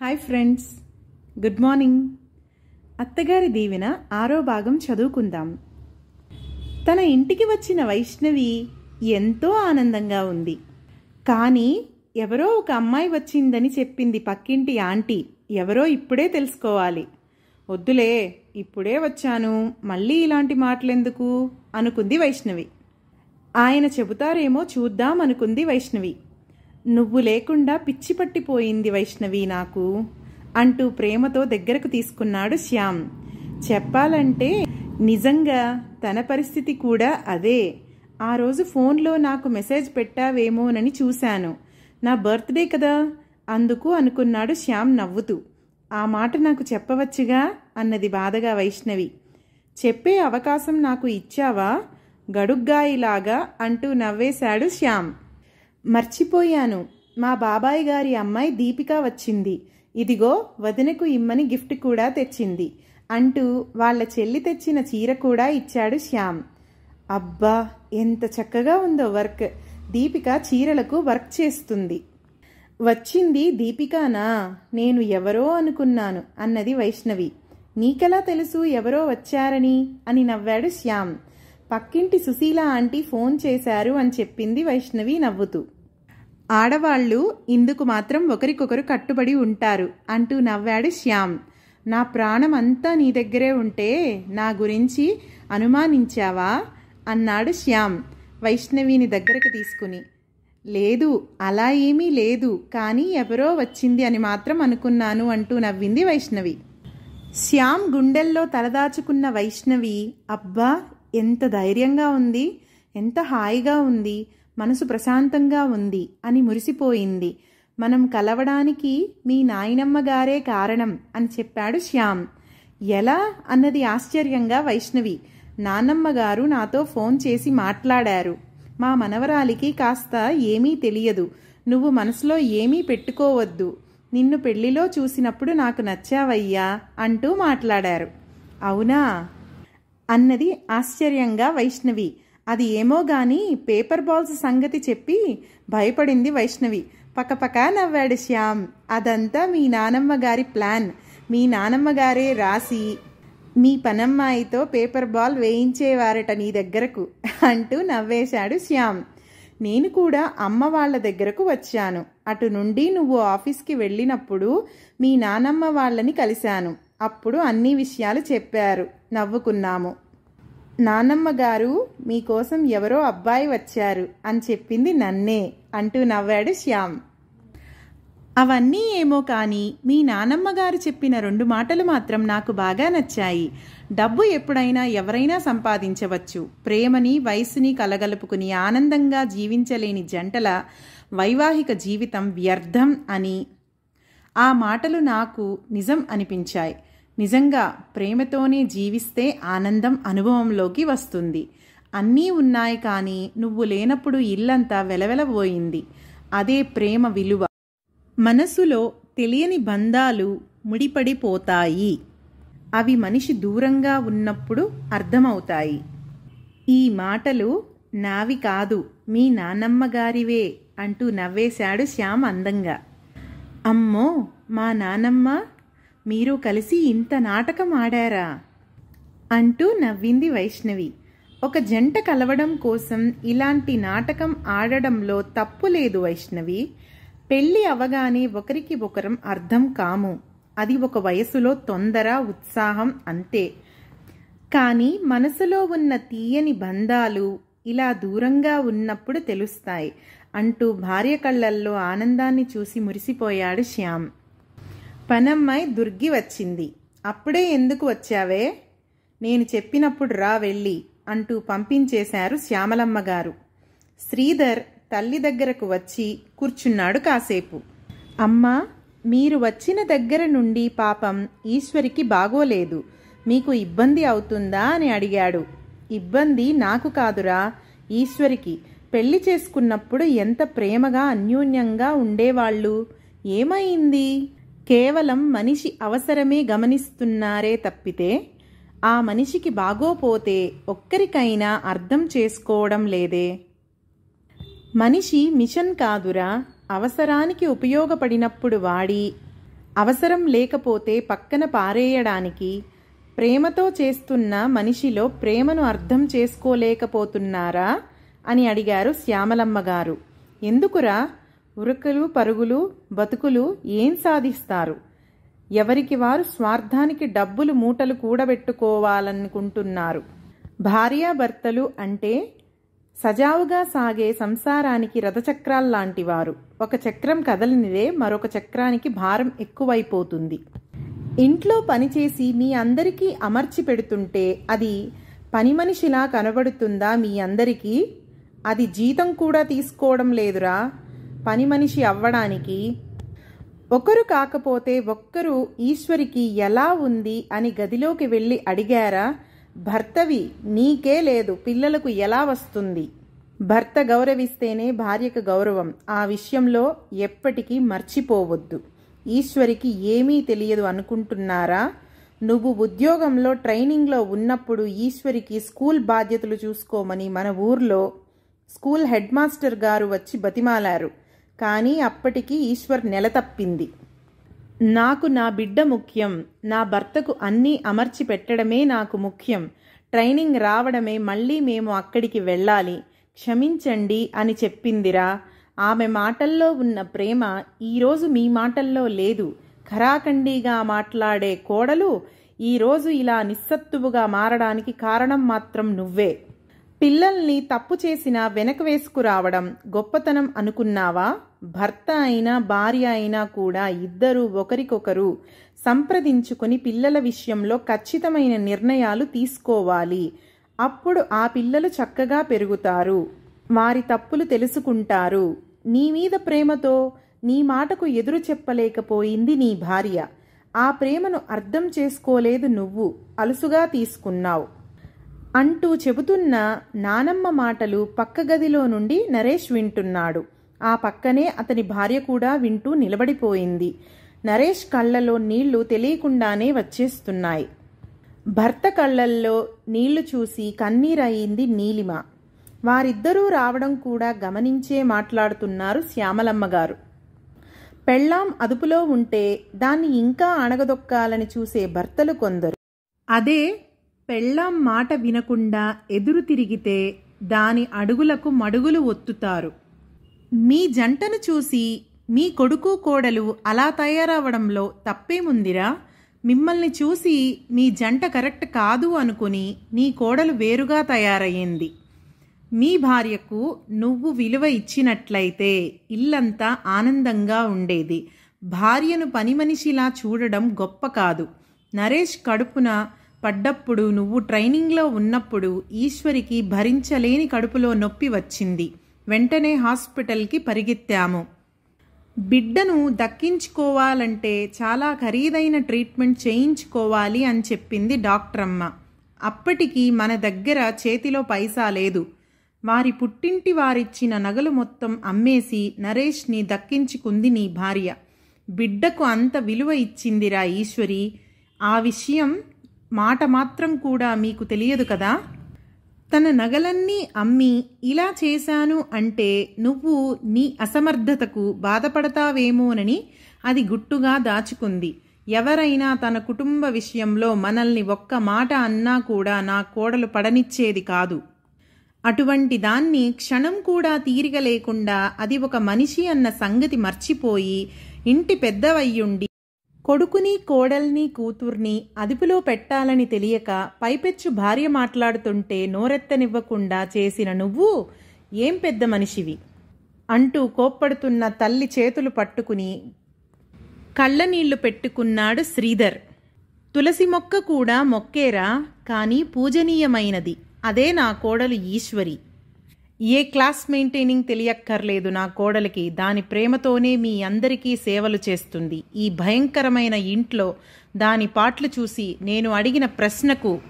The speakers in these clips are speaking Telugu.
Hi friends, good morning. అత్తగారి దీవెన 6వ భాగం చదువుకుందాం. తన ఇంటికి వచ్చిన వైష్ణవి ఎంతో ఆనందంగా ఉంది. కానీ ఎవరో ఒక అమ్మాయి వచ్చిందని చెప్పింది పక్కింటి ఆంటీ. ఎవరో ఇప్పుడే తెలుసుకోవాలి. వద్దులే, ఇప్పుడే వచ్చాను, మళ్ళీ ఇలాంటి మాటలెందుకు అనుకుంది వైష్ణవి. ఆయన చెబుతారేమో చూద్దాం అనుకుంది వైష్ణవి. నువ్వు లేకుండా పిచ్చి పట్టిపోయింది వైష్ణవి నాకు అంటూ ప్రేమతో దగ్గరకు తీసుకున్నాడు శ్యామ్. చెప్పాలంటే నిజంగా తన పరిస్థితి కూడా అదే. ఆ రోజు ఫోన్లో నాకు మెసేజ్ పెట్టావేమోనని చూశాను. నా బర్త్డే కదా, అందుకు అనుకున్నాడు శ్యామ్ నవ్వుతూ. ఆ మాట నాకు చెప్పవచ్చుగా అన్నది బాధగా వైష్ణవి. చెప్పే అవకాశం నాకు ఇచ్చావా గడుగ్గాయిలాగా అంటూ నవ్వేశాడు శ్యామ్. మర్చిపోయాను, మా బాబాయ్ గారి అమ్మాయి దీపిక వచ్చింది, ఇదిగో వదినకు ఇమ్మని గిఫ్ట్ కూడా తెచ్చింది అంటూ వాళ్ళ చెల్లి తెచ్చిన చీర కూడా ఇచ్చాడు శ్యామ్. అబ్బా, ఎంత చక్కగా ఉందో వర్క్. దీపిక చీరలకు వర్క్ చేస్తుంది. వచ్చింది దీపికానా? నేను ఎవరో అనుకున్నాను అన్నది వైష్ణవి. నీకెలా తెలుసు ఎవరో వచ్చారని అని నవ్వాడు శ్యామ్. పక్కింటి సుశీల ఆంటీ ఫోన్ చేశారు అని చెప్పింది వైష్ణవి నవ్వుతూ. ఆడవాళ్లు ఇందుకు మాత్రం ఒకరికొకరు కట్టుబడి ఉంటారు అంటూ నవ్వాడు శ్యామ్. నా ప్రాణం అంతా నీ దగ్గరే ఉంటే నా గురించి అనుమానించావా అన్నాడు శ్యామ్ వైష్ణవిని దగ్గరకు తీసుకుని. లేదు, అలా ఏమీ లేదు, కానీ ఎవరో వచ్చింది అని మాత్రం అనుకున్నాను అంటూ నవ్వింది వైష్ణవి. శ్యామ్ గుండెల్లో తలదాచుకున్న వైష్ణవి అబ్బా ఎంత ధైర్యంగా ఉంది, ఎంత హాయిగా ఉంది, మనసు ప్రశాంతంగా ఉంది అని మురిసిపోయింది. మనం కలవడానికి మీ నాయనమ్మగారే కారణం అని చెప్పాడు శ్యామ్. ఎలా అన్నది ఆశ్చర్యంగా వైష్ణవి. నానమ్మగారు నాతో ఫోన్ చేసి మాట్లాడారు. మా మనవరాలికి కాస్త ఏమీ తెలియదు, నువ్వు మనసులో ఏమీ పెట్టుకోవద్దు, నిన్ను పెళ్లిలో చూసినప్పుడు నాకు నచ్చావయ్యా అంటూ మాట్లాడారు. అవునా అన్నది ఆశ్చర్యంగా వైష్ణవి. అది ఏమో గాని పేపర్ బాల్స్ సంగతి చెప్పి భయపడింది వైష్ణవి. పకపక నవ్వాడు శ్యామ్. అదంతా మీ నానమ్మగారి ప్లాన్. మీ నానమ్మగారే రాసి మీ పనమ్మాయితో పేపర్ బాల్ వేయించేవారట నీ దగ్గరకు అంటూ నవ్వేశాడు శ్యామ్. నేను కూడా అమ్మ వాళ్ళ దగ్గరకు వచ్చాను. అటు నుండి నువ్వు ఆఫీస్కి వెళ్ళినప్పుడు మీ నానమ్మ వాళ్ళని కలిశాను. అప్పుడు అన్ని విషయాలు చెప్పారు, నవ్వుకున్నాము. నానమ్మగారు మీకోసం ఎవరో అబ్బాయి వచ్చారు అని చెప్పింది నన్నే అంటూ నవ్వాడు శ్యామ్. అవన్నీ ఏమో కానీ మీ నానమ్మగారు చెప్పిన 2 మాటలు మాత్రం నాకు బాగా నచ్చాయి. డబ్బు ఎప్పుడైనా ఎవరైనా సంపాదించవచ్చు, ప్రేమని వయసుని కలగలుపుకుని ఆనందంగా జీవించలేని జంటల వైవాహిక జీవితం వ్యర్థం అని. ఆ మాటలు నాకు నిజం అనిపించాయి. నిజంగా ప్రేమతోనే జీవిస్తే ఆనందం అనుభవంలోకి వస్తుంది. అన్నీ ఉన్నాయి కానీ నువ్వు లేనప్పుడు ఇల్లంతా వెలవెలబోయింది. అదే ప్రేమ విలువ. మనసులో తెలియని బంధాలు ముడిపడిపోతాయి. అవి మనిషి దూరంగా ఉన్నప్పుడు అర్థమవుతాయి. ఈ మాటలు నావి కాదు, మీ నానమ్మగారివే అంటూ నవ్వేశాడు శ్యామ్ అందంగా. అమ్మో, మా నానమ్మ మీరు కలిసి ఇంత నాటకం ఆడారా అంటూ నవ్వింది వైష్ణవి. ఒక జంట కలవడం కోసం ఇలాంటి నాటకం ఆడడంలో తప్పు లేదు వైష్ణవి. పెళ్ళి అవగానే ఒకరికి ఒకరం అర్థం కాము. అది ఒక వయసులో తొందర, ఉత్సాహం అంతే. కానీ మనసులో ఉన్న తీయని బంధాలు ఇలా దూరంగా ఉన్నప్పుడు తెలుస్తాయి అంటూ భార్య కళ్ళల్లో ఆనందాన్ని చూసి మురిసిపోయాడు శ్యామ్. పనమ్మాయి దుర్గి వచ్చింది. అప్పుడే ఎందుకు వచ్చావే, నేను చెప్పినప్పుడు రా వెళ్ళి అంటూ పంపించేశారు శ్యామలమ్మగారు. శ్రీధర్ తల్లి దగ్గరకు వచ్చి కూర్చున్నాడు కాసేపు. అమ్మా, మీరు వచ్చిన దగ్గర నుండి పాపం ఈశ్వరికి బాగోలేదు, మీకు ఇబ్బంది అవుతుందా అని అడిగాడు. ఇబ్బంది నాకు కాదురా, ఈశ్వరికి. పెళ్లి చేసుకున్నప్పుడు ఎంత ప్రేమగా అన్యోన్యంగా ఉండేవాళ్ళు, ఏమైంది? కేవలం మనిషి అవసరమే గమనిస్తున్నారే తప్పితే ఆ మనిషికి బాగోపోతే ఒక్కరికైనా అర్థం చేసుకోవడం లేదే. మనిషి మిషన్ కాదురా, అవసరానికి ఉపయోగపడినప్పుడు వాడి అవసరం లేకపోతే పక్కన పారేయడానికి ప్రేమతో చేస్తున్న మనిషిలో ప్రేమను అర్థం చేసుకోలేకపోతున్నారా అని అడిగారు శ్యామలమ్మ గారు. ఎందుకురా ఉరుకులు పరుగులు బతుకులు ఏం సాధిస్తారు? ఎవరికి వారు స్వార్థానికి డబ్బులు మూటలు కూడబెట్టుకోవాలనుకుంటున్నారు. భార్యాభర్తలు అంటే సజావుగా సాగే సంసారానికి రథచక్రాల్లాంటివారు. ఒక చక్రం కదలనిదే మరొక చక్రానికి భారం ఎక్కువైపోతుంది. ఇంట్లో పనిచేసి మీ అందరికీ అమర్చి పెడుతుంటే అది పని మనిషిలా కనబడుతుందా మీ అందరికీ? అది జీతం కూడా తీసుకోవడం లేదురా పని మనిషి అవ్వడానికి. ఒకరు కాకపోతే ఒక్కరు ఈశ్వరికి ఎలా ఉంది అని గదిలోకి వెళ్ళి అడిగారా? భర్తవి నీకే లేదు, పిల్లలకు ఎలా వస్తుంది? భర్త గౌరవిస్తేనే భార్యకు గౌరవం. ఆ విషయంలో ఎప్పటికీ మర్చిపోవద్దు. ఈశ్వరికి ఏమీ తెలియదు అనుకుంటున్నారా? నువ్వు ఉద్యోగంలో ట్రైనింగ్లో ఉన్నప్పుడు ఈశ్వరికి స్కూల్ బాధ్యతలు చూసుకోమని మన ఊర్లో స్కూల్ హెడ్ మాస్టర్ గారు వచ్చి బతిమాలారు. కానీ అప్పటికి ఈశ్వర్ నెల తప్పింది. నాకు నా బిడ్డ ముఖ్యం, నా భర్తకు అన్నీ అమర్చి పెట్టడమే నాకు ముఖ్యం, ట్రైనింగ్ రావడమే మళ్ళీ మేము అక్కడికి వెళ్ళాలి, క్షమించండి అని చెప్పిందిరా. ఆమె మాటల్లో ఉన్న ప్రేమ ఈరోజు మీ మాటల్లో లేదు. ఖరాఖండీగా మాట్లాడే కోడలు ఈరోజు ఇలా నిస్సత్తువుగా మారడానికి కారణం మాత్రం నువ్వే. పిల్లల్ని తప్పు చేసినా వెనక వేసుకురావడం గొప్పతనం అనుకున్నావా? భర్త అయినా భార్య అయినా కూడా ఇద్దరూ ఒకరికొకరు సంప్రదించుకుని పిల్లల విషయంలో ఖచ్చితమైన నిర్ణయాలు తీసుకోవాలి. అప్పుడు ఆ పిల్లలు చక్కగా పెరుగుతారు, వారి తప్పులు తెలుసుకుంటారు. నీ మీద ప్రేమతో నీ మాటకు ఎదురు చెప్పలేకపోయింది నీ భార్య. ఆ ప్రేమను అర్థం చేసుకోలేదు నువ్వు, అలుసుగా తీసుకున్నావు అంటూ చెబుతున్న నానమ్మ మాటలు పక్క గదిలో నుండి నరేష్ వింటున్నాడు. ఆ పక్కనే అతని భార్య కూడా వింటూ నిలబడిపోయింది. నరేష్ కళ్ళలో నీళ్లు తెలియకుండానే వచ్చేస్తున్నాయి. భర్త కళ్ళల్లో నీళ్లు చూసి కన్నీరయింది నీలిమ. వారిద్దరూ రావడం కూడా గమనించే మాట్లాడుతున్నారు శ్యామలమ్మ గారు. పెళ్ళాం అదుపులో ఉంటే దాన్ని ఇంకా అణగదొక్కాలని చూసే భర్తలు కొందరు. అదే పెళ్ళాం మాట వినకుండా ఎదురు తిరిగితే దాని అడుగులకు మడుగులు ఒత్తుతారు. మీ జంటను చూసి మీ కొడుకు కోడలు అలా తయారవడంలో తప్పేముందిరా? మిమ్మల్ని చూసి మీ జంట కరెక్ట్ కాదు అనుకుని నీ కోడలు వేరుగా తయారయ్యింది. మీ భార్యకు నువ్వు విలువ ఇచ్చినట్లయితే ఇల్లంతా ఆనందంగా ఉండేది. భార్యను పని మనిషిలా చూడడం గొప్ప కాదు. నరేష్ కడుపున పడ్డప్పుడు నువ్వు ట్రైనింగ్లో ఉన్నప్పుడు ఈశ్వరికి భరించలేని కడుపులో నొప్పి వచ్చింది. వెంటనే హాస్పిటల్కి పరిగెత్తాము. బిడ్డను దక్కించుకోవాలంటే చాలా ఖరీదైన ట్రీట్మెంట్ చేయించుకోవాలి అని చెప్పింది డాక్టర్ అమ్మ. అప్పటికి మన దగ్గర చేతిలో పైసా లేదు. వారి పుట్టింటి వారిచ్చిన నగలు మొత్తం అమ్మేసి నరేష్ని దక్కించుకుంది నీ భార్య. బిడ్డకు అంత విలువ ఇచ్చిందిరా ఈశ్వరి. ఆ విషయం మాట మాత్రం కూడా మీకు తెలియదు కదా. తన నగలన్నీ అమ్మి ఇలా చేశాను అంటే నువ్వు నీ అసమర్థతకు బాధపడతావేమోనని అది గుట్టుగా దాచుకుంది. ఎవరైనా తన కుటుంబ విషయంలో మనల్ని ఒక్క మాట అన్నా కూడా నా కోడలు పడనిచ్చేది కాదు. అటువంటి దాన్ని క్షణం కూడా తీరిక లేకుండా అది ఒక మనిషి అన్న సంగతి మర్చిపోయి ఇంటి పెద్దవయ్యుండి కొడుకుని కోడల్ని కూతుర్ని అదుపులో పెట్టాలని తెలియక పైపెచ్చు భార్య మాట్లాడుతుంటే నోరెత్తనివ్వకుండా చేసిన నువ్వు ఏం పెద్ద మనిషివి అంటూ కోప్పడుతున్న తల్లి చేతులు పట్టుకుని కళ్ళనీళ్లు పెట్టుకున్నాడు శ్రీధర్. తులసి మొక్క కూడా మొక్కేరా, కానీ పూజనీయమైనది. అదే నా కోడలు ఈశ్వరి. ఏ క్లాస్ మెయింటైనింగ్ తెలియక్కర్లేదు నా కోడలికి. దాని ప్రేమతోనే మీ అందరికీ సేవలు చేస్తుంది. ఈ భయంకరమైన ఇంట్లో దాని పాటలు చూసి నేను అడిగిన ప్రశ్నకు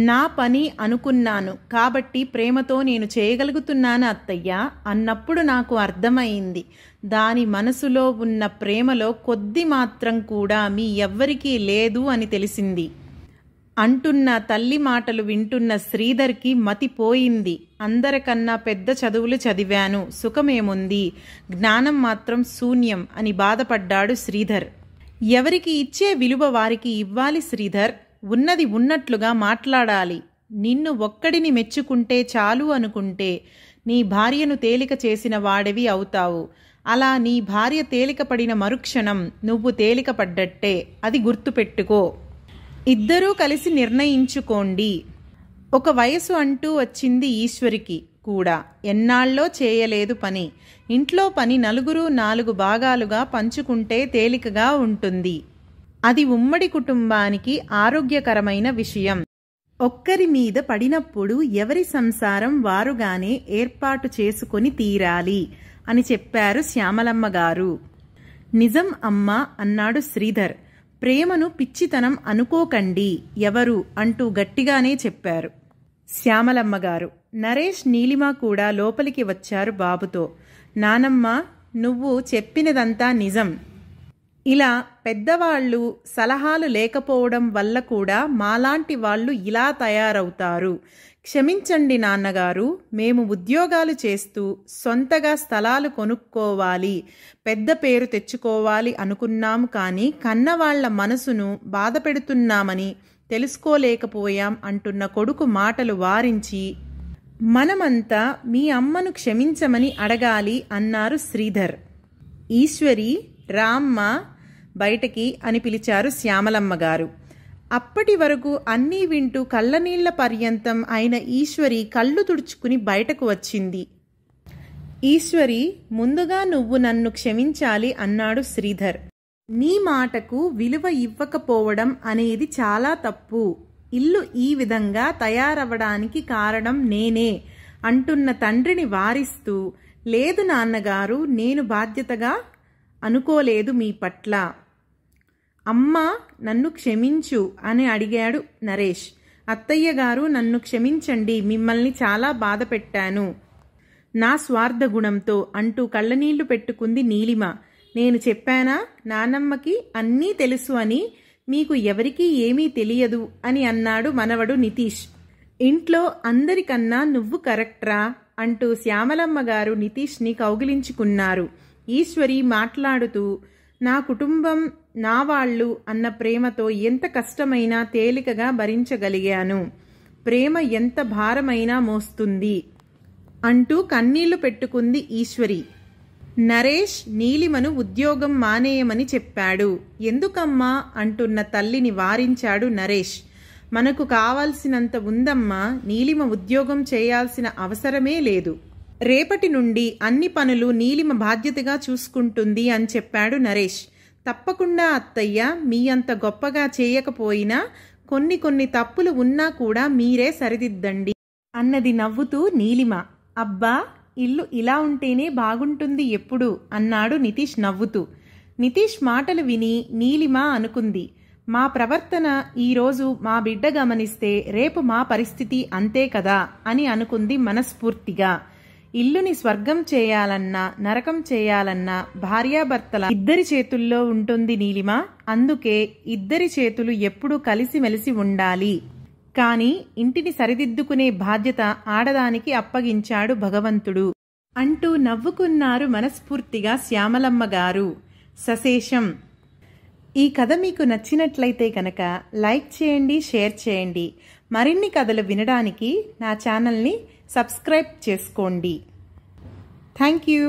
నా పని అనుకున్నాను కాబట్టి ప్రేమతో నేను చేయగలుగుతున్నాను అత్తయ్య అన్నప్పుడు నాకు అర్థమైంది. దాని మనసులో ఉన్న ప్రేమలో కొద్ది మాత్రం కూడా మీ ఎవ్వరికీ లేదు అని తెలిసింది అంటున్న తల్లి మాటలు వింటున్న శ్రీధర్కి మతిపోయింది. అందరికన్నా పెద్ద చదువులు చదివాను, సుఖమేముంది, జ్ఞానం మాత్రం శూన్యం అని బాధపడ్డాడు శ్రీధర్. ఎవరికి ఇచ్చే విలువ వారికి ఇవ్వాలి శ్రీధర్. ఉన్నది ఉన్నట్లుగా మాట్లాడాలి. నిన్ను ఒక్కడిని మెచ్చుకుంటే చాలు అనుకుంటే నీ భార్యను తేలిక చేసిన వాడివి అవుతావు. అలా నీ భార్య తేలికపడిన మరుక్షణం నువ్వు తేలికపడ్డట్టే. అది గుర్తుపెట్టుకో. ఇద్దరూ కలిసి నిర్ణయించుకోండి. ఒక వయసు అంటూ వచ్చింది ఈశ్వరికి కూడా. ఎన్నాళ్ళో చేయలేదు పని. ఇంట్లో పని నలుగురు 4 భాగాలుగా పంచుకుంటే తేలికగా ఉంటుంది. అది ఉమ్మడి కుటుంబానికి ఆరోగ్యకరమైన విషయం. ఒక్కరి మీద పడినప్పుడు ఎవరి సంసారం వారుగానే ఏర్పాటు చేసుకొని తీరాలి అని చెప్పారు శ్యామలమ్మ గారు. నిజం అమ్మా అన్నాడు శ్రీధర్. ప్రేమను పిచ్చితనం అనుకోకండి ఎవరు అంటూ గట్టిగానే చెప్పారు శ్యామలమ్మ గారు. నరేష్, నీలిమ కూడా లోపలికి వచ్చారు బాబుతో. నానమ్మ, నువ్వు చెప్పినదంతా నిజం. ఇలా పెద్దవాళ్ళు సలహాలు లేకపోవడం వల్ల కూడా మాలాంటి వాళ్ళు ఇలా తయారవుతారు. క్షమించండి నాన్నగారు. మేము ఉద్యోగాలు చేస్తూ సొంతగా స్థలాలు కొనుక్కోవాలి, పెద్ద పేరు తెచ్చుకోవాలి అనుకున్నాం. కానీ కన్నవాళ్ల మనసును బాధ పెడుతున్నామని తెలుసుకోలేకపోయాం అంటున్న కొడుకు మాటలు వారించి, మనమంతా మీ అమ్మను క్షమించమని అడగాలి అన్నారు శ్రీధర్. ఈశ్వరి, రామ్మ బయటకి అని పిలిచారు శ్యామలమ్మ గారు. అప్పటి వరకు అన్నీ వింటూ కళ్ళనీళ్ల పర్యంతం అయిన ఈశ్వరి కళ్ళు తుడుచుకుని బయటకు వచ్చింది. ఈశ్వరి, ముందుగా నువ్వు నన్ను క్షమించాలి అన్నాడు శ్రీధర్. నీ మాటకు విలువ ఇవ్వకపోవడం అనేది చాలా తప్పు. ఇల్లు ఈ విధంగా తయారవడానికి కారణం నేనే అంటున్న తండ్రిని వారిస్తూ, లేదు నాన్నగారు, నేను బాధ్యతగా అనుకోలేదు మీ పట్ల. అమ్మా, నన్ను క్షమించు అని అడిగాడు నరేష్. అత్తయ్య గారు, నన్ను క్షమించండి, మిమ్మల్ని చాలా బాధ పెట్టాను నా స్వార్థ గుణంతో అంటూ కళ్ళనీళ్లు పెట్టుకుంది నీలిమ. నేను చెప్పానా నానమ్మకి అన్నీ తెలుసు అని? మీకు ఎవరికీ ఏమీ తెలియదు అని అన్నాడు మనవడు నితీష్. ఇంట్లో అందరికన్నా నువ్వు కరెక్ట్రా అంటూ శ్యామలమ్మ గారు నితీష్ని కౌగిలించుకున్నారు. ఈశ్వరి మాట్లాడుతూ, నా కుటుంబం, నా వాళ్ళు అన్న ప్రేమతో ఎంత కష్టమైనా తేలికగా భరించగలిగాను. ప్రేమ ఎంత భారమైనా మోస్తుంది అంటూ కన్నీళ్లు పెట్టుకుంది ఈశ్వరి. నరేష్ నీలిమను ఉద్యోగం మానేయమని చెప్పాడు. ఎందుకమ్మా అంటున్న తల్లిని వారించాడు నరేష్. మనకు కావాల్సినంత ఉందమ్మా, నీలిమ ఉద్యోగం చేయాల్సిన అవసరమే లేదు. రేపటి నుండి అన్ని పనులు నీలిమ బాధ్యతగా చూసుకుంటుంది అని చెప్పాడు నరేష్. తప్పకుండా అత్తయ్య, మీ అంత గొప్పగా చేయకపోయినా కొన్ని తప్పులు ఉన్నా కూడా మీరే సరిదిద్దండి అన్నది నవ్వుతూ నీలిమ. అబ్బా, ఇల్లు ఇలా ఉంటేనే బాగుంటుంది ఎప్పుడు అన్నాడు నితీష్ నవ్వుతూ. నితీష్ మాటలు విని నీలిమ అనుకుంది, మా ప్రవర్తన ఈరోజు మా బిడ్డ గమనిస్తే రేపు మా పరిస్థితి అంతే కదా అని అనుకుంది మనస్ఫూర్తిగా. ఇల్లుని స్వర్గం చేయాలన్నా నరకం చేయాలన్నా భార్యాభర్తల ఇద్దరి చేతుల్లో ఉంటుంది నీలిమ. అందుకే ఇద్దరి చేతులు ఎప్పుడూ కలిసిమెలిసి ఉండాలి. కానీ ఇంటిని సరిదిద్దుకునే బాధ్యత ఆడదానికి అప్పగించాడు భగవంతుడు అంటూ నవ్వుకున్నారు మనస్ఫూర్తిగా శ్యామలమ్మ గారు. సశేషం. ఈ కథ మీకు నచ్చినట్లయితే కనుక లైక్ చేయండి, షేర్ చేయండి. మరిన్ని కథలు వినడానికి నా ఛానల్ని సబ్స్క్రైబ్ చేసుకోండి. Thank you.